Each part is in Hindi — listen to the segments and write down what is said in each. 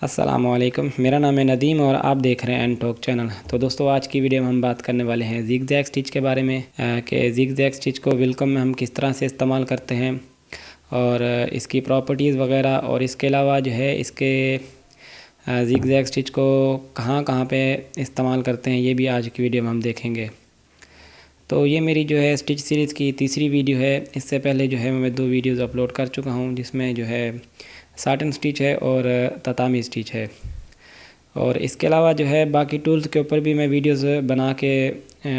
अस्सलामुअलैकुम, मेरा नाम है नदीम और आप देख रहे हैं एन टॉक चैनल। तो दोस्तों, आज की वीडियो में हम बात करने वाले हैं जिग जैग स्टिच के बारे में कि जिग जैग स्टिच को वेलकम में हम किस तरह से इस्तेमाल करते हैं और इसकी प्रॉपर्टीज़ वगैरह, और इसके अलावा जो है इसके जिग जैग स्टिच को कहाँ कहाँ पे इस्तेमाल करते हैं, ये भी आज की वीडियो में हम देखेंगे। तो ये मेरी जो है स्टिच सीरीज़ की तीसरी वीडियो है। इससे पहले जो है मैं 2 वीडियोज़ अपलोड कर चुका हूँ, जिसमें जो है साटन स्टिच है और ततामी स्टिच है। और इसके अलावा जो है बाकी टूल्स के ऊपर भी मैं वीडियोस बना के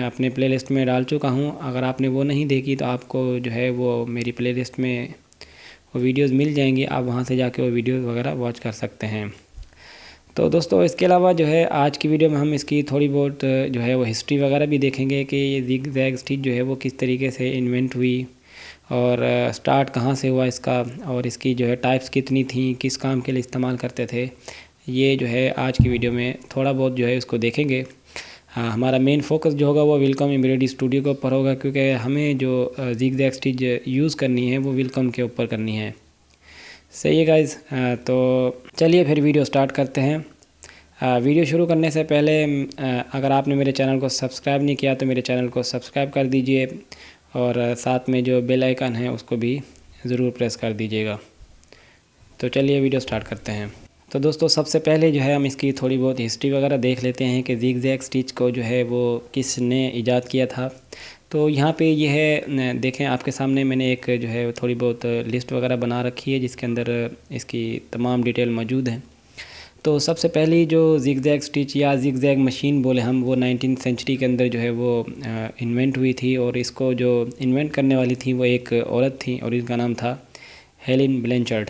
अपने प्लेलिस्ट में डाल चुका हूँ। अगर आपने वो नहीं देखी तो आपको जो है वो मेरी प्लेलिस्ट में वो वीडियोस मिल जाएंगी, आप वहाँ से जाके वो वीडियोस वगैरह वॉच कर सकते हैं। तो दोस्तों, इसके अलावा जो है आज की वीडियो में हम इसकी थोड़ी बहुत जो है वो हिस्ट्री वगैरह भी देखेंगे कि ये जिग जैग स्टिच जो है वो किस तरीके से इन्वेंट हुई और स्टार्ट कहाँ से हुआ इसका, और इसकी जो है टाइप्स कितनी थी, किस काम के लिए इस्तेमाल करते थे। ये जो है आज की वीडियो में थोड़ा बहुत जो है उसको देखेंगे। हाँ, हमारा मेन फोकस जो होगा वो वेलकम एम्ब्रॉयडरी स्टूडियो के ऊपर होगा, क्योंकि हमें जो जिग जैग स्टिच यूज़ करनी है वो वेलकम के ऊपर करनी है। सही है गाइज़। तो चलिए फिर वीडियो स्टार्ट करते हैं। वीडियो शुरू करने से पहले अगर आपने मेरे चैनल को सब्सक्राइब नहीं किया तो मेरे चैनल को सब्सक्राइब कर दीजिए और साथ में जो बेल आइकन है उसको भी ज़रूर प्रेस कर दीजिएगा। तो चलिए वीडियो स्टार्ट करते हैं। तो दोस्तों, सबसे पहले जो है हम इसकी थोड़ी बहुत हिस्ट्री वगैरह देख लेते हैं कि जिग जैग स्टिच को जो है वो किसने ईजाद किया था। तो यहाँ पे ये है, देखें आपके सामने मैंने एक जो है थोड़ी बहुत लिस्ट वगैरह बना रखी है जिसके अंदर इसकी तमाम डिटेल मौजूद हैं। तो सबसे पहली जो जिग जैग स्टिच या जिग जैग मशीन बोले हम, वो 19th सेंचुरी के अंदर जो है वो इन्वेंट हुई थी। और इसको जो इन्वेंट करने वाली थी वो एक औरत थी और इनका नाम था हेलेन ब्लैंचार्ड।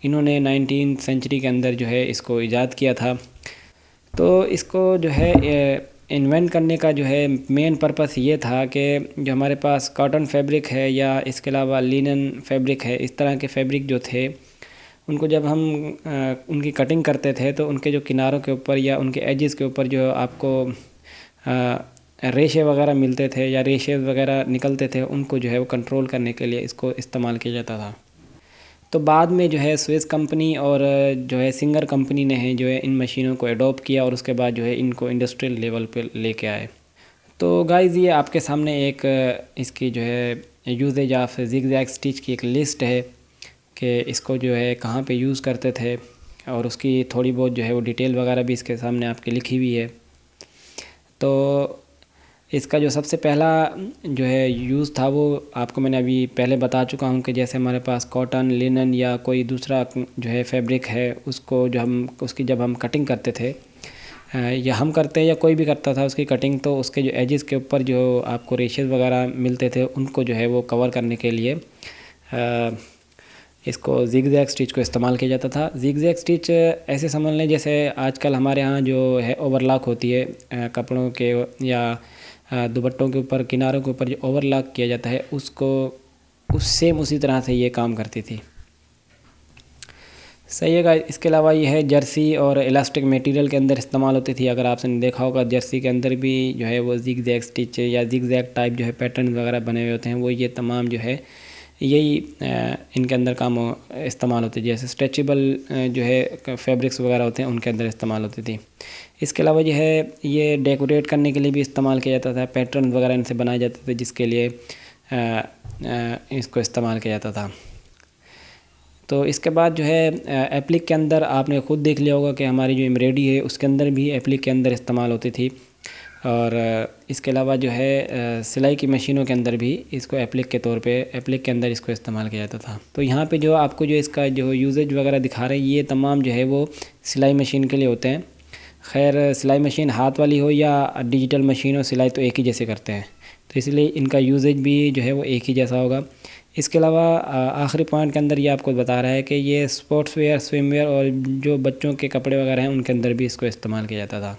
इन्होंने 19th सेंचुरी के अंदर जो है इसको ईजाद किया था। तो इसको जो है इन्वेंट करने का जो है मेन पर्पस ये था कि जो हमारे पास कॉटन फैब्रिक है या इसके अलावा लिनन फैब्रिक है, इस तरह के फैब्रिक जो थे उनको जब हम उनकी कटिंग करते थे तो उनके जो किनारों के ऊपर या उनके एजेस के ऊपर जो आपको रेशे वगैरह मिलते थे या रेशे वगैरह निकलते थे, उनको जो है वो कंट्रोल करने के लिए इसको इस्तेमाल किया जाता था। तो बाद में जो है स्विस कंपनी और जो है सिंगर कंपनी ने है जो है इन मशीनों को अडॉप्ट किया और उसके बाद जो है इनको इंडस्ट्रियल लेवल पे लेके आए। तो गाइज़, ये आपके सामने एक इसकी जो है uses of zigzag stitch की एक लिस्ट है कि इसको जो है कहाँ पे यूज़ करते थे, और उसकी थोड़ी बहुत जो है वो डिटेल वगैरह भी इसके सामने आपके लिखी हुई है। तो इसका जो सबसे पहला जो है यूज़ था वो आपको मैंने अभी पहले बता चुका हूँ कि जैसे हमारे पास कॉटन, लिनन या कोई दूसरा जो है फैब्रिक है, उसको जो हम उसकी जब हम कटिंग करते थे या हम करते या कोई भी करता था उसकी कटिंग, तो उसके जो एजेस के ऊपर जो आपको रेशेस वगैरह मिलते थे उनको जो है वो कवर करने के लिए इसको जिग जैग स्टिच को इस्तेमाल किया जाता था। जिग जैग स्टिच ऐसे समझ लें जैसे आजकल हमारे यहाँ जो है ओवरलॉक होती है कपड़ों के या दुपट्टों के ऊपर किनारों के ऊपर जो ओवरलॉक किया जाता है, उसको उसी तरह से ये काम करती थी। सही है गाइस। इसके अलावा ये है जर्सी और इलास्टिक मटेरियल के अंदर इस्तेमाल होती थी। अगर आपने देखा होगा जर्सी के अंदर भी जो है वो जिग जैग स्टिच या जिग जैग टाइप जो है पैटर्न वगैरह बने हुए होते हैं, वो ये तमाम जो है यही इनके अंदर काम इस्तेमाल होते हैं। जैसे स्ट्रेचेबल जो है फैब्रिक्स वगैरह होते हैं उनके अंदर इस्तेमाल होती थी। इसके अलावा जो है ये डेकोरेट करने के लिए भी इस्तेमाल किया जाता था, पैटर्न वगैरह इनसे बनाए जाते थे जिसके लिए इसको इस्तेमाल किया जाता था। तो इसके बाद जो है एप्लिक के अंदर आपने ख़ुद देख लिया होगा कि हमारी जो एम्ब्रॉयडरी है उसके अंदर भी एप्लिक के अंदर इस्तेमाल होती थी। और इसके अलावा जो है सिलाई की मशीनों के अंदर भी इसको एप्लिक के तौर पे एप्लिक के अंदर इसको इस्तेमाल किया जाता था। तो यहाँ पे जो आपको जो इसका जो यूजेज वगैरह दिखा रहे हैं ये तमाम जो है वो सिलाई मशीन के लिए होते हैं। खैर, सिलाई मशीन हाथ वाली हो या डिजिटल मशीन हो, सिलाई तो एक ही जैसे करते हैं, तो इसलिए इनका यूजेज भी जो है वो एक ही जैसा होगा। इसके अलावा आखिरी पॉइंट के अंदर ये आपको बता रहा है कि ये स्पोर्ट्स वेयर, स्विम वेयर और जो बच्चों के कपड़े वगैरह हैं उनके अंदर भी इसको इस्तेमाल किया जाता था।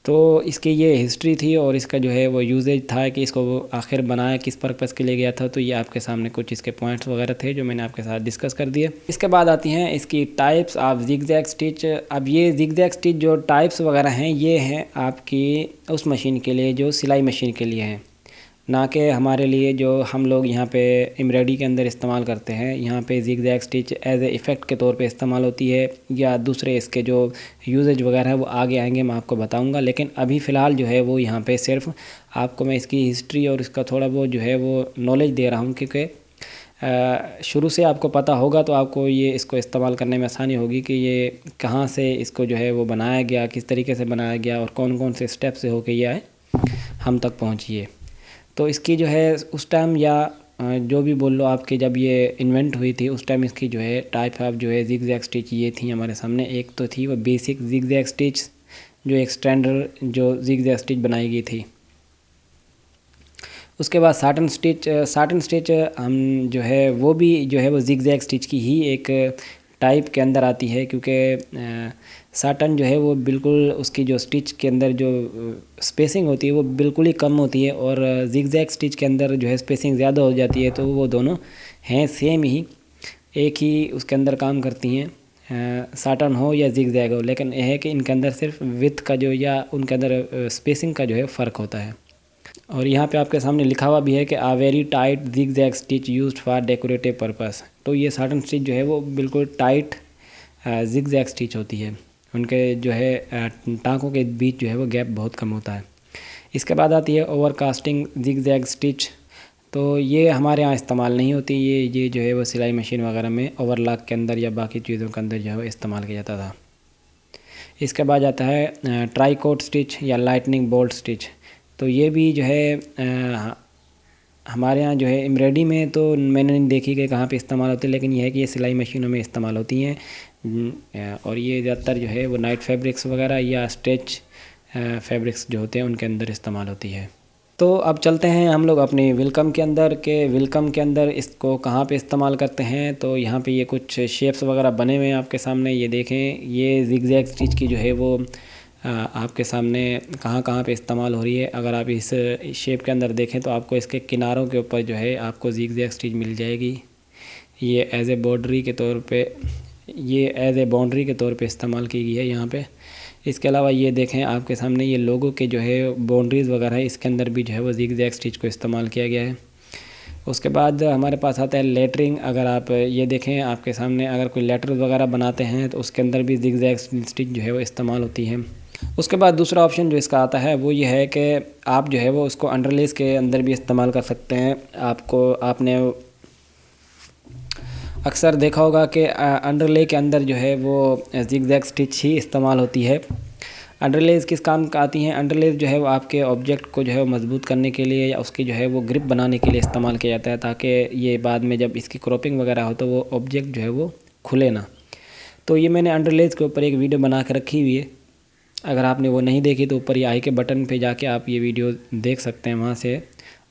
तो इसकी ये हिस्ट्री थी और इसका जो है वो यूजेज था कि इसको वो आखिर बनाया किस पर्पज़ के लिए गया था। तो ये आपके सामने कुछ इसके पॉइंट्स वगैरह थे जो मैंने आपके साथ डिस्कस कर दिए। इसके बाद आती हैं इसकी types of zigzag stitch. अब ये जिग जैग स्टिच जो टाइप्स वगैरह हैं ये हैं आपकी उस मशीन के लिए जो सिलाई मशीन के लिए हैं, ना कि हमारे लिए जो हम लोग यहाँ पे एम्ब्रॉयडरी के अंदर इस्तेमाल करते हैं। यहाँ पे zigzag stitch as a effect के तौर पे इस्तेमाल होती है, या दूसरे इसके जो यूजेज वगैरह है वो आगे आएंगे मैं आपको बताऊंगा। लेकिन अभी फ़िलहाल जो है वो यहाँ पे सिर्फ आपको मैं इसकी हिस्ट्री और इसका थोड़ा बहुत जो है वो नॉलेज दे रहा हूँ, क्योंकि शुरू से आपको पता होगा तो आपको ये इसको इस्तेमाल करने में आसानी होगी कि ये कहाँ से इसको जो है वो बनाया गया, किस तरीके से बनाया गया और कौन कौन से स्टेप से होके ये आए हम तक पहुँची। तो इसकी जो है उस टाइम या जो भी बोल लो आपके, जब ये इन्वेंट हुई थी उस टाइम इसकी जो है टाइप ऑफ जो है ज़िगज़ैग स्टिच ये थी हमारे सामने। एक तो थी वो बेसिक ज़िगज़ैग स्टिच, जो एक स्टैंडर्ड जो ज़िगज़ैग स्टिच बनाई गई थी। उसके बाद साटन स्टिच हम जो है वो भी जो है वो ज़िगज़ैग स्टिच की ही एक टाइप के अंदर आती है, क्योंकि साटन जो है वो बिल्कुल उसकी जो स्टिच के अंदर जो स्पेसिंग होती है वो बिल्कुल ही कम होती है, और ज़िगज़ैग स्टिच के अंदर जो है स्पेसिंग ज़्यादा हो जाती है। तो वो दोनों हैं सेम ही, एक ही उसके अंदर काम करती हैं, साटन हो या ज़िगज़ैग हो। लेकिन यह है कि इनके अंदर सिर्फ विड्थ का जो या उनके अंदर स्पेसिंग का जो है फ़र्क होता है। और यहाँ पे आपके सामने लिखा हुआ भी है कि a very tight zigzag stitch used for decorative purpose. तो ये साटन स्टिच जो है वो बिल्कुल टाइट ज़िगज़ैग स्टिच होती है, उनके जो है टाँकों के बीच जो है वो गैप बहुत कम होता है। इसके बाद आती है ओवरकास्टिंग ज़िगज़ैग स्टिच। तो ये हमारे यहाँ इस्तेमाल नहीं होती, ये जो है वो सिलाई मशीन वगैरह में ओवरलॉक के अंदर या बाकी चीज़ों के अंदर जो है वो इस्तेमाल किया जाता था। इसके बाद आता है ट्राईकोट स्टिच या लाइटनिंग बोल्ट स्टिच। तो ये भी जो है हमारे यहाँ जो है एम्ब्रॉयडरी में तो मैंने नहीं देखी कि कहाँ पे इस्तेमाल होती है, लेकिन यह है कि ये सिलाई मशीनों में इस्तेमाल होती हैं। और ये ज़्यादातर जो है वो नाइट फैब्रिक्स वगैरह या स्ट्रेच फैब्रिक्स जो होते हैं उनके अंदर इस्तेमाल होती है। तो अब चलते हैं हम लोग अपने वेलकम के अंदर, के वेलकम के अंदर इसको कहाँ पे इस्तेमाल करते हैं। तो यहाँ पे ये कुछ शेप्स वगैरह बने हुए हैं आपके सामने, ये देखें। ये ज़िगज़ैग स्टिच की जो है वो आपके सामने कहाँ कहाँ पे इस्तेमाल हो रही है। अगर आप इस शेप के अंदर देखें तो आपको इसके किनारों के ऊपर जो है आपको ज़िगज़ैग स्टिच मिल जाएगी। ये एज ए बाउंड्री के तौर पे इस्तेमाल की गई है यहाँ पे। इसके अलावा ये देखें आपके सामने ये लोगों के जो है बाउंड्रीज़ वगैरह है, इसके अंदर भी जो है वो ज़िगज़ैग स्टिच को इस्तेमाल किया गया है। उसके बाद हमारे पास आता है लेटरिंग। अगर आप ये देखें आपके सामने, अगर कोई लेटर वगैरह बनाते हैं तो उसके अंदर भी ज़िगज़ैग स्टिच जो है वो इस्तेमाल होती है। उसके बाद दूसरा ऑप्शन जो इसका आता है वो ये है कि आप जो है वो उसको अंडरलेस के अंदर भी इस्तेमाल कर सकते हैं। आपने अक्सर देखा होगा कि अंडरले के अंदर जो है वो ज़िगज़ैग स्टिच ही इस्तेमाल होती है। अंडरलेस किस काम का आती हैं? अंडरलेस जो है वो आपके ऑब्जेक्ट को जो है वो मजबूत करने के लिए या उसकी जो है वो ग्रिप बनाने के लिए इस्तेमाल किया जाता है, ताकि ये बाद में जब इसकी क्रॉपिंग वगैरह हो तो वो ऑब्जेक्ट जो है वो खुले ना। तो ये मैंने अंडरलेस के ऊपर एक वीडियो बना कर रखी हुई है, अगर आपने वो नहीं देखी तो ऊपर ये आई के बटन पे जाके आप ये वीडियो देख सकते हैं। वहाँ से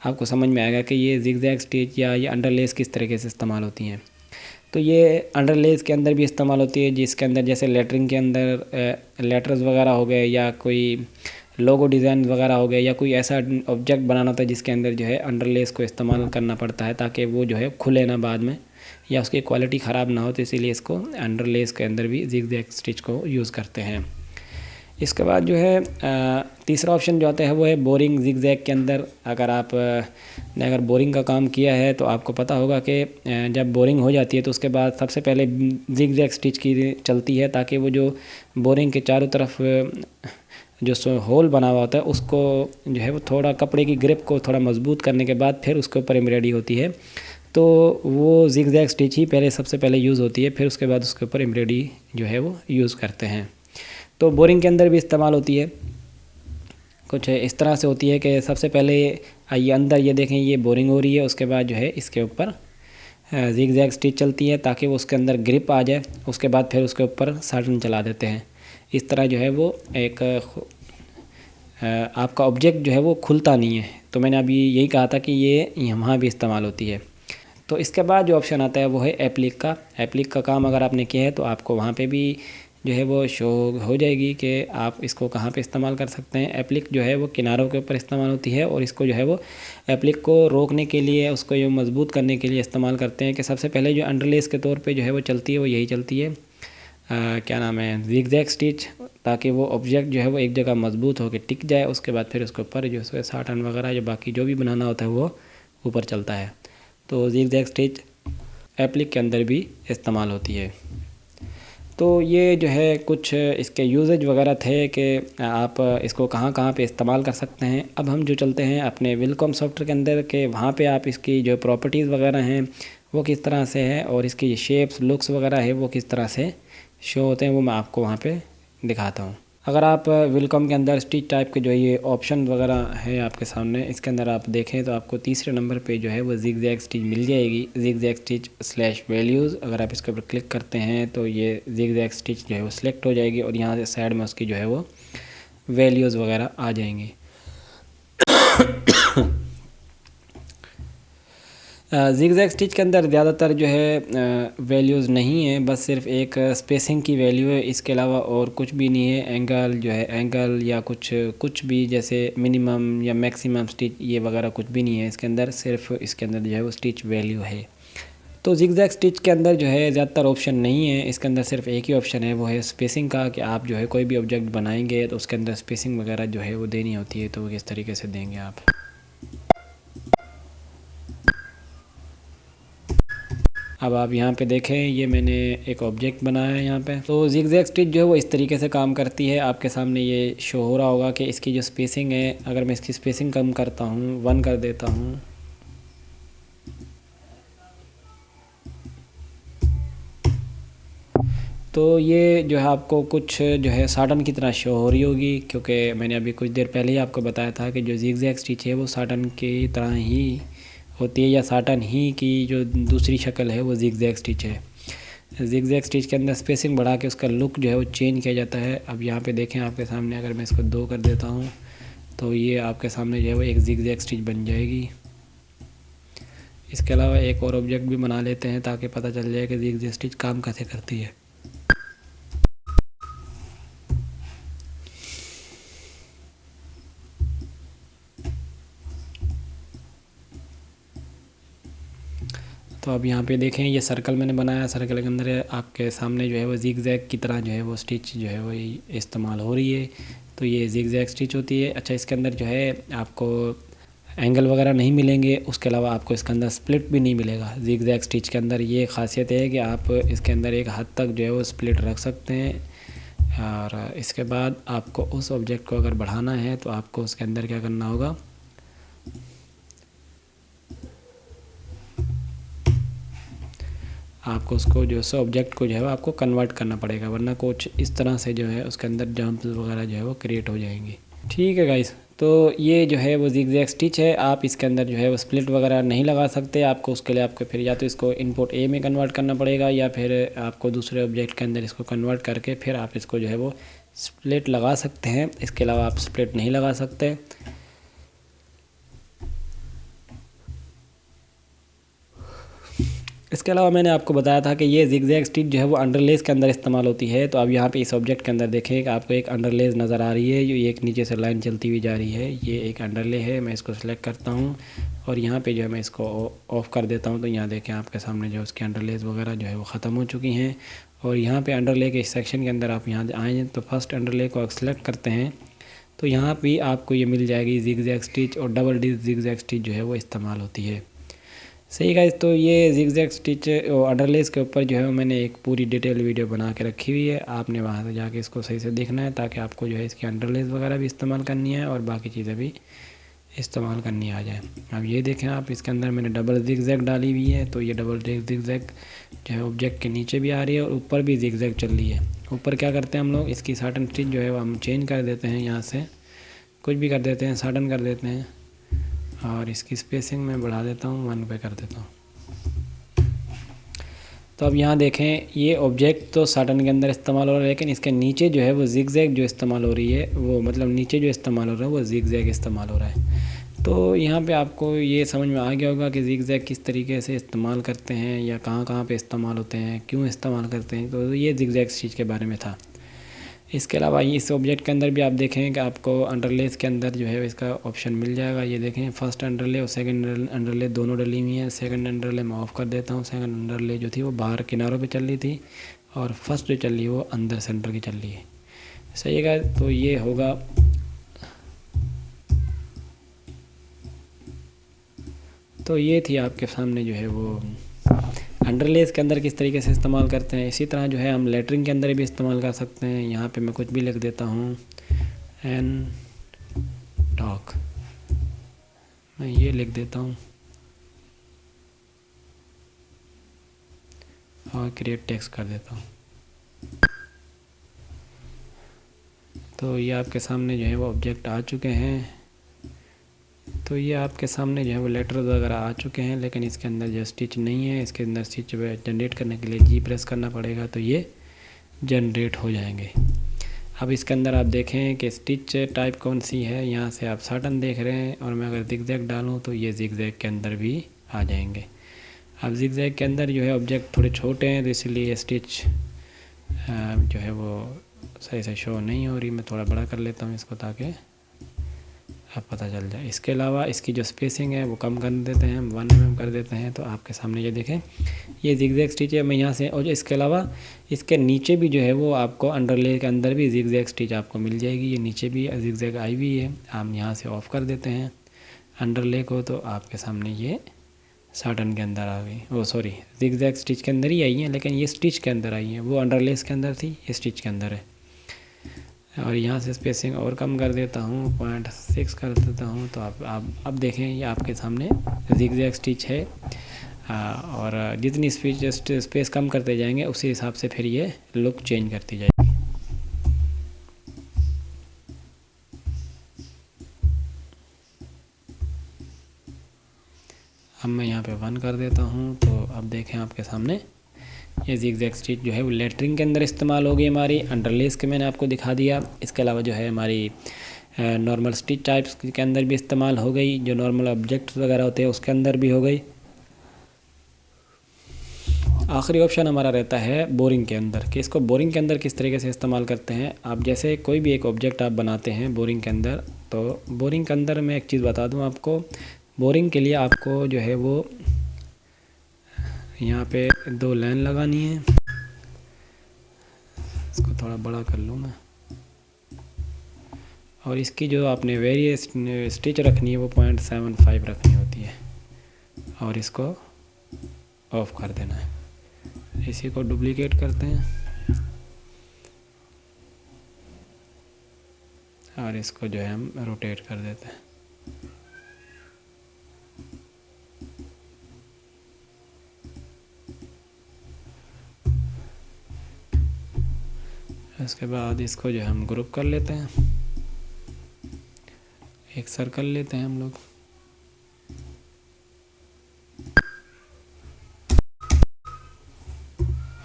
आपको समझ में आएगा कि ये ज़िगज़ैग स्टिच या ये अंडरलेस किस तरीके से इस्तेमाल होती हैं। तो ये अंडरलेस के अंदर भी इस्तेमाल होती है, जिसके अंदर जैसे लेटरिंग के अंदर लेटर्स वगैरह हो गए या कोई लोगो डिज़ाइन वगैरह हो गए या कोई ऐसा ऑब्जेक्ट बनाना होता है जिसके अंदर जो है अंडरलेस को इस्तेमाल करना पड़ता है, ताकि वो जो है खुले ना बाद में या उसकी क्वालिटी ख़राब ना हो। तो इसीलिए इसको अंडरलेस के अंदर भी ज़िगज़ैग स्टिच को यूज़ करते हैं। इसके बाद जो है तीसरा ऑप्शन जो आता है वो है बोरिंग ज़िगज़ैग के अंदर। ने अगर बोरिंग का काम किया है तो आपको पता होगा कि जब बोरिंग हो जाती है तो उसके बाद सबसे पहले ज़िगज़ैग स्टिच की चलती है, ताकि वो जो बोरिंग के चारों तरफ जो होल बना हुआ होता है उसको जो है वो थोड़ा कपड़े की ग्रिप को थोड़ा मजबूत करने के बाद फिर उसके ऊपर एम्ब्रॉयडरी होती है। तो वो ज़िगज़ैग स्टिच ही सबसे पहले यूज़ होती है, फिर उसके बाद उसके ऊपर एम्ब्रॉयडरी जो है वो यूज़ करते हैं। तो बोरिंग के अंदर भी इस्तेमाल होती है, कुछ इस तरह से होती है कि सबसे पहले ये अंदर ये देखें ये बोरिंग हो रही है, उसके बाद जो है इसके ऊपर ज़िगज़ैग स्टिच चलती है ताकि वो उसके अंदर ग्रिप आ जाए। उसके बाद फिर उसके ऊपर साटन चला देते हैं। इस तरह जो है वो एक आपका ऑब्जेक्ट जो है वो खुलता नहीं है। तो मैंने अभी यही कहा था कि ये यहाँ भी इस्तेमाल होती है। तो इसके बाद जो ऑप्शन आता है वो है एप्लिक का। एप्लिक का काम अगर आपने किया है तो आपको वहाँ पे भी जो है वो शो हो जाएगी कि आप इसको कहाँ पे इस्तेमाल कर सकते हैं। एप्लिक जो है वो किनारों के ऊपर इस्तेमाल होती है, और इसको जो है वो एप्लिक को रोकने के लिए, उसको जो मजबूत करने के लिए इस्तेमाल करते हैं। कि सबसे पहले जो अंडरलेस के तौर पे जो है वो चलती है वो यही चलती है, क्या नाम है, ज़िगज़ैग स्टिच। ताकि वो ऑब्जेक्ट जो है वो एक जगह मजबूत होकर टिक जाए। उसके बाद फिर उसके ऊपर जो है साटन वगैरह जो बाकी जो भी बनाना होता है वो ऊपर चलता है। तो ज़िगज़ैग स्टिच एप्लिक के अंदर भी इस्तेमाल होती है। तो ये जो है कुछ इसके यूजेज वगैरह थे कि आप इसको कहाँ कहाँ पे इस्तेमाल कर सकते हैं। अब हम जो चलते हैं अपने विलकॉम सॉफ्टवेयर के अंदर के वहाँ पे आप इसकी जो प्रॉपर्टीज़ वगैरह हैं वो किस तरह से है और इसकी शेप्स लुक्स वगैरह है वो किस तरह से शो होते हैं वो मैं आपको वहाँ पे दिखाता हूँ। अगर आप विलकॉम के अंदर स्टिच टाइप के जो ये ऑप्शन वगैरह है आपके सामने, इसके अंदर आप देखें तो आपको तीसरे नंबर पे जो है वो ज़िगज़ैग स्टिच मिल जाएगी, ज़िगज़ैग स्टिच स्लैश वैल्यूज़। अगर आप इसके ऊपर क्लिक करते हैं तो ये ज़िगज़ैग स्टिच जो है वो सिलेक्ट हो जाएगी और यहाँ से साइड में उसकी जो है वो वैल्यूज़ वगैरह आ जाएंगी। ज़िगज़ैग स्टिच के अंदर ज़्यादातर जो है वैल्यूज़ नहीं है, बस सिर्फ एक स्पेसिंग की वैल्यू है, इसके अलावा और कुछ भी नहीं है। एंगल जो है एंगल या कुछ भी जैसे मिनिमम या मैक्सिमम स्टिच ये वगैरह कुछ भी नहीं है इसके अंदर, सिर्फ इसके अंदर जो है वो स्टिच वैल्यू है। तो ज़िगज़ैग स्टिच के अंदर जो है ज़्यादातर ऑप्शन नहीं है, इसके अंदर सिर्फ एक ही ऑप्शन है, वो है स्पेसिंग का, कि आप जो है कोई भी ऑब्जेक्ट बनाएंगे तो उसके अंदर स्पेसिंग वगैरह जो है वो देनी होती है। तो वो किस तरीके से देंगे आप। अब आप यहाँ पे देखें ये मैंने एक ऑब्जेक्ट बनाया है यहाँ पे। तो ज़िगज़ैग स्टिच जो है वो इस तरीके से काम करती है। आपके सामने ये शो हो रहा होगा कि इसकी जो स्पेसिंग है, अगर मैं इसकी स्पेसिंग कम करता हूँ, 1 कर देता हूँ, तो ये जो है आपको कुछ जो है साटन की तरह शो हो रही होगी, क्योंकि मैंने अभी कुछ देर पहले ही आपको बताया था कि जो ज़िगज़ैग स्टिच है वो साटन की तरह ही होती है, या साटन ही की जो दूसरी शक्ल है वो ज़िगज़ैग स्टिच है। ज़िगज़ैग स्टिच के अंदर स्पेसिंग बढ़ा के उसका लुक जो है वो चेंज किया जाता है। अब यहाँ पे देखें आपके सामने, अगर मैं इसको 2 कर देता हूँ तो ये आपके सामने जो है वो एक ज़िगज़ैग स्टिच बन जाएगी। इसके अलावा एक और ऑब्जेक्ट भी बना लेते हैं ताकि पता चल जाए कि ज़िगज़ैग स्टिच काम कैसे करती है। तो अब यहाँ पे देखें ये सर्कल मैंने बनाया, सर्कल के अंदर आपके सामने जो है वो ज़िगज़ैग की तरह जो है वो स्टिच जो है वो इस्तेमाल हो रही है। तो ये ज़िगज़ैग स्टिच होती है। अच्छा, इसके अंदर जो है आपको एंगल वगैरह नहीं मिलेंगे, उसके अलावा आपको इसके अंदर स्प्लिट भी नहीं मिलेगा। ज़िगज़ैग स्टिच के अंदर ये ख़ासियत है कि आप इसके अंदर एक हद तक जो है वो स्प्लिट रख सकते हैं। और इसके बाद आपको उस ऑब्जेक्ट को अगर बढ़ाना है तो आपको उसके अंदर क्या करना होगा, आपको उसको जो है ऑब्जेक्ट को जो है आपको कन्वर्ट करना पड़ेगा, वरना कुछ इस तरह से जो है उसके अंदर जंप्स वगैरह जो है वो क्रिएट हो जाएंगी। ठीक है गाइस, तो ये जो है वो ज़िगज़ैग स्टिच है। आप इसके अंदर जो है वो स्प्लिट वगैरह नहीं लगा सकते। आपको उसके लिए आपको फिर या तो इसको इनपुट ए में कन्वर्ट करना पड़ेगा, या फिर आपको दूसरे ऑब्जेक्ट के अंदर इसको कन्वर्ट करके फिर आप इसको जो है वो स्प्लिट लगा सकते हैं। इसके अलावा आप स्प्लिट नहीं लगा सकते। इसके अलावा मैंने आपको बताया था कि ये ज़िगज़ैग स्टिच जो है वो अंडरलेस के अंदर इस्तेमाल होती है। तो अब यहाँ पे इस ऑब्जेक्ट के अंदर देखें कि आपको एक अंडरलेस नज़र आ रही है, ये एक नीचे से लाइन चलती हुई जा रही है, ये एक अंडरले है। मैं इसको सिलेक्ट करता हूँ और यहाँ पे जो है मैं इसको ऑफ़ कर देता हूँ। तो यहाँ देखें आपके सामने जो है उसकी अंडरलेस वगैरह जो है वो ख़त्म हो चुकी हैं। और यहाँ पर अंडरले के सेक्शन के अंदर आप यहाँ आएँ तो फर्स्ट अंडरले को सेलेक्ट करते हैं तो यहाँ भी आपको ये मिल जाएगी ज़िगज़ैग स्टिच, और डबल डी ज़िगज़ैग स्टिच जो है वो इस्तेमाल होती है। सही गाइस, तो ये ज़िगज़ैग स्टिच अंडरलेस के ऊपर जो है मैंने एक पूरी डिटेल वीडियो बना के रखी हुई है। आपने वहाँ से जाके इसको सही से देखना है, ताकि आपको जो है इसकी अंडरलेस वगैरह भी इस्तेमाल करनी है और बाकी चीज़ें भी इस्तेमाल करनी आ जाए। अब ये देखें आप, इसके अंदर मैंने डबल ज़िगज़ैग डाली हुई है। तो ये डबल ज़िगज़ैग जो है ऑब्जेक्ट के नीचे भी आ रही है और ऊपर भी ज़िगज़ैग चल रही है। ऊपर क्या करते हैं हम लोग, इसकी साटन स्टिच जो है वो हम चेंज कर देते हैं, यहाँ से कुछ भी कर देते हैं, साटन कर देते हैं, और इसकी स्पेसिंग मैं बढ़ा देता हूँ, 1 पे कर देता हूँ। तो अब यहाँ देखें ये ऑब्जेक्ट तो साटन के अंदर इस्तेमाल हो रहा है, लेकिन इसके नीचे जो है वो ज़िगज़ैग जो इस्तेमाल हो रही है, वो मतलब नीचे जो इस्तेमाल हो रहा है वो ज़िगज़ैग इस्तेमाल हो रहा है। तो यहाँ पे आपको ये समझ में आ गया होगा कि ज़िगज़ैग किस तरीके से इस्तेमाल करते हैं, या कहाँ कहाँ पे इस्तेमाल होते हैं, क्यों इस्तेमाल करते हैं। तो ये ज़िगज़ैग स्टिच के बारे में था। इसके अलावा इस ऑब्जेक्ट के अंदर भी आप देखें कि आपको अंडरलेस के अंदर जो है इसका ऑप्शन मिल जाएगा। ये देखें फर्स्ट अंडरले और सेकंड अंडरले दोनों डली हुई हैं। सेकंड अंडरले मैं ऑफ़ कर देता हूँ। सेकंड अंडरले जो थी वो बाहर किनारों पे चल रही थी, और फर्स्ट जो चल रही है वो अंदर सेंटर की चल रही है। सही है। तो ये होगा, तो ये थी आपके सामने जो है वो अंडरलेस के अंदर किस तरीके से इस्तेमाल करते हैं। इसी तरह जो है हम लेटरिंग के अंदर भी इस्तेमाल कर सकते हैं। यहाँ पे मैं कुछ भी लिख देता हूँ, एन टॉक, मैं ये लिख देता हूँ और क्रिएट टेक्स्ट कर देता हूँ। तो ये आपके सामने जो है वो ऑब्जेक्ट आ चुके हैं। तो ये आपके सामने जो है वो लेटर वगैरह आ चुके हैं, लेकिन इसके अंदर जो स्टिच नहीं है, इसके अंदर स्टिच जनरेट करने के लिए जी प्रेस करना पड़ेगा, तो ये जनरेट हो जाएंगे। अब इसके अंदर आप देखें कि स्टिच टाइप कौन सी है। यहाँ से आप सर्टन देख रहे हैं, और मैं अगर जिगजैग डालूँ तो ये जिगजैग के अंदर भी आ जाएंगे। अब जिगजैग के अंदर जो है ऑब्जेक्ट थोड़े छोटे हैं, तो इसलिए स्टिच जो है वो सही से शो नहीं हो रही। मैं थोड़ा बड़ा कर लेता हूँ इसको, ताकि अब पता चल जाए। इसके अलावा इसकी जो स्पेसिंग है वो कम कर देते हैं, हम 1 mm कर देते हैं। तो आपके सामने ये देखें, ये जिगजैग स्टिच है। मैं यहाँ से, और इसके अलावा इसके नीचे भी जो है वो आपको अंडरले के अंदर भी जिगजैग स्टिच आपको मिल जाएगी। ये नीचे भी जिगजैग आई हुई है। हम यहाँ से ऑफ़ कर देते हैं अंडरले को, तो आपके सामने ये साटन के अंदर आ गई। वो सॉरी, जिगजैग स्टिच के अंदर ही आई है, लेकिन ये स्टिच के अंदर आई है। वो अंडरलेस के अंदर थी, ये स्टिच के अंदर है। और यहाँ से स्पेसिंग और कम कर देता हूँ, 0.6 कर देता हूँ। तो आप अब देखें, ये आपके सामने जिगजैग स्टिच है। और जितनी स्पेस कम करते जाएंगे उसी हिसाब से फिर ये लुक चेंज करती जाएगी। अब मैं यहाँ पे 1 कर देता हूँ। तो अब देखें आपके सामने ये जिगजैग स्टिच जो है वो लेटरिंग के अंदर इस्तेमाल होगी हमारी। अंडरलेस के मैंने आपको दिखा दिया। इसके अलावा जो है हमारी नॉर्मल स्टिच टाइप्स के अंदर भी इस्तेमाल हो गई, जो नॉर्मल ऑब्जेक्ट्स वगैरह होते हैं उसके अंदर भी हो गई। आखिरी ऑप्शन हमारा रहता है बोरिंग के अंदर, कि इसको बोरिंग के अंदर किस तरीके से इस्तेमाल करते हैं। आप जैसे कोई भी एक ऑब्जेक्ट आप बनाते हैं बोरिंग के अंदर, तो बोरिंग के अंदर मैं एक चीज़ बता दूं आपको। बोरिंग के लिए आपको जो है वो यहाँ पे 2 लाइन लगानी है। इसको थोड़ा बड़ा कर लूँ मैं, और इसकी जो आपने वेरियस स्टिच रखनी है वो 0.75 रखनी होती है, और इसको ऑफ कर देना है। इसी को डुप्लीकेट करते हैं और इसको जो है हम रोटेट कर देते हैं। इसके बाद इसको जो है हम ग्रुप कर लेते हैं, एक सर्कल लेते हैं हम लोग,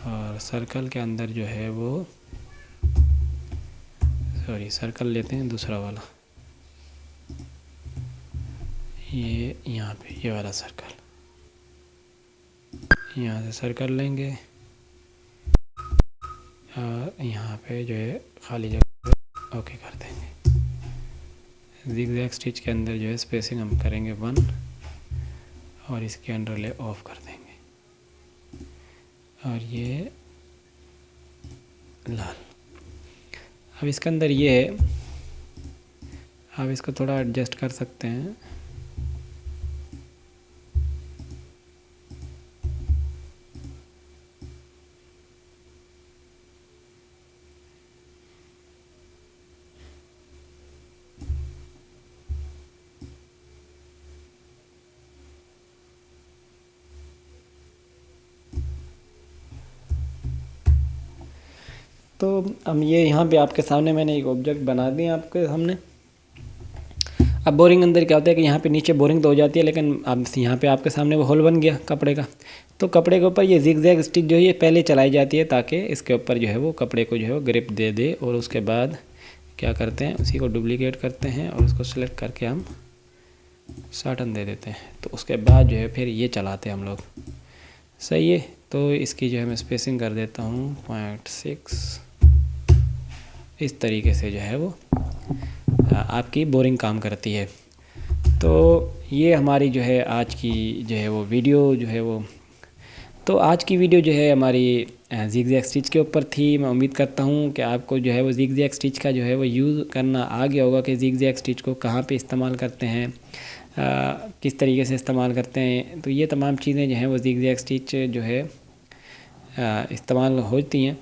और सर्कल के अंदर जो है वो सर्कल लेते हैं दूसरा वाला, ये यहाँ पे ये वाला सर्कल, यहाँ से सर्कल लेंगे और यहाँ पे जो है खाली जगह ओके कर देंगे। जिगजैग स्टिच के अंदर जो है स्पेसिंग हम करेंगे 1 और इसके अंडरले ऑफ कर देंगे, और ये लाल। अब इसके अंदर ये है, आप इसको थोड़ा एडजस्ट कर सकते हैं। तो हम ये यहाँ पे आपके सामने मैंने एक ऑब्जेक्ट बना दिया आपके सामने। अब बोरिंग अंदर क्या होता है कि यहाँ पे नीचे बोरिंग तो हो जाती है, लेकिन अब यहाँ पे आपके सामने वो होल बन गया कपड़े का। तो कपड़े के ऊपर ये जिगजैग स्टिच जो है ये पहले चलाई जाती है, ताकि इसके ऊपर जो है वो कपड़े को जो है वो ग्रिप दे दे। और उसके बाद क्या करते हैं, उसी को डुप्लीकेट करते हैं और उसको सेलेक्ट करके हम साटन दे देते हैं। तो उसके बाद जो है फिर ये चलाते हैं हम लोग। सही है। तो इसकी जो है मैं स्पेसिंग कर देता हूँ 0.6। इस तरीके से जो है वो आपकी बोरिंग काम करती है। तो ये हमारी जो है आज की जो है वो वीडियो जो है वो तो आज की वीडियो जो है हमारी ज़िग-ज़ैग स्टिच के ऊपर थी। मैं उम्मीद करता हूँ कि आपको जो है वो ज़िग-ज़ैग स्टिच का जो है वो यूज़ करना आ गया होगा कि ज़िग-ज़ैग स्टिच को कहाँ पे इस्तेमाल करते हैं, किस तरीके से इस्तेमाल करते हैं। तो ये तमाम चीज़ें जो हैं वो ज़िग-ज़ैग स्टिच जो है इस्तेमाल होती हैं।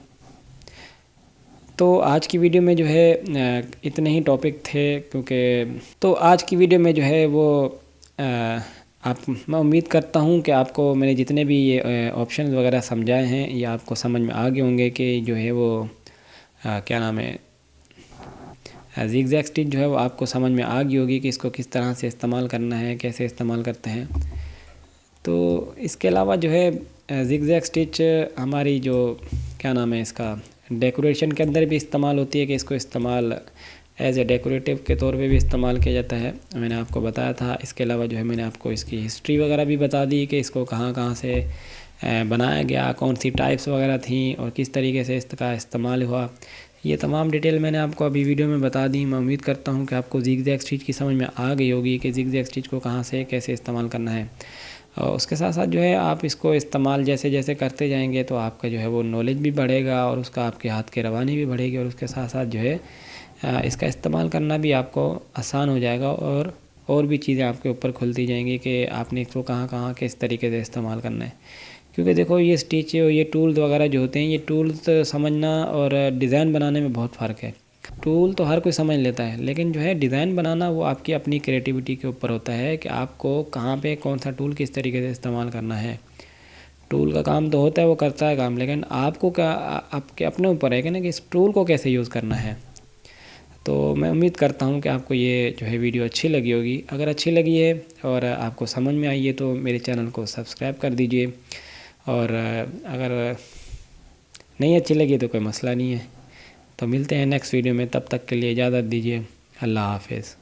तो आज की वीडियो में जो है इतने ही टॉपिक थे, क्योंकि तो आज की वीडियो में जो है वो मैं उम्मीद करता हूँ कि आपको मैंने जितने भी ये ऑप्शन वगैरह समझाए हैं ये आपको समझ में आ गए होंगे कि जो है वो क्या नाम है, ज़िग-ज़ैग स्टिच जो है वो आपको समझ में आ गई होगी कि इसको किस तरह से इस्तेमाल करना है, कैसे इस्तेमाल करते हैं। तो इसके अलावा जो है ज़िग-ज़ैग स्टिच हमारी जो क्या नाम है इसका डेकोरेशन के अंदर भी इस्तेमाल होती है, कि इसको इस्तेमाल एज ए डेकोरेटिव के तौर पे भी इस्तेमाल किया जाता है, मैंने आपको बताया था। इसके अलावा जो है मैंने आपको इसकी हिस्ट्री वगैरह भी बता दी कि इसको कहाँ कहाँ से बनाया गया, कौन सी टाइप्स वगैरह थी और किस तरीके से इसका इस्तेमाल हुआ। ये तमाम डिटेल मैंने आपको अभी वीडियो में बता दी। मैं उम्मीद करता हूँ कि आपको ज़िग-ज़ैग स्टिच की समझ में आ गई होगी कि ज़िग-ज़ैग स्टिच को कहाँ से कैसे इस्तेमाल करना है। और उसके साथ साथ जो है आप इसको इस्तेमाल जैसे जैसे करते जाएंगे तो आपका जो है वो नॉलेज भी बढ़ेगा और उसका आपके हाथ की रवानी भी बढ़ेगी, और उसके साथ साथ जो है इसका इस्तेमाल करना भी आपको आसान हो जाएगा, और भी चीज़ें आपके ऊपर खुलती जाएंगी कि आपने इसको कहाँ कहाँ किस तरीके से इस्तेमाल करना है। क्योंकि देखो ये स्टिच ये टूल्स वगैरह जो होते हैं, ये टूल्स समझना और डिज़ाइन बनाने में बहुत फ़र्क है। टूल तो हर कोई समझ लेता है, लेकिन जो है डिज़ाइन बनाना वो आपकी अपनी क्रिएटिविटी के ऊपर होता है कि आपको कहाँ पे कौन सा टूल किस तरीके से इस्तेमाल करना है। टूल का काम तो होता है, वो करता है काम, लेकिन आपको क्या आपके अपने ऊपर है कि ना कि इस टूल को कैसे यूज़ करना है। तो मैं उम्मीद करता हूँ कि आपको ये जो है वीडियो अच्छी लगी होगी। अगर अच्छी लगी है और आपको समझ में आई है तो मेरे चैनल को सब्सक्राइब कर दीजिए, और अगर नहीं अच्छी लगी तो कोई मसला नहीं है। तो मिलते हैं नेक्स्ट वीडियो में, तब तक के लिए इजाज़त दीजिए। अल्लाह हाफ़िज़।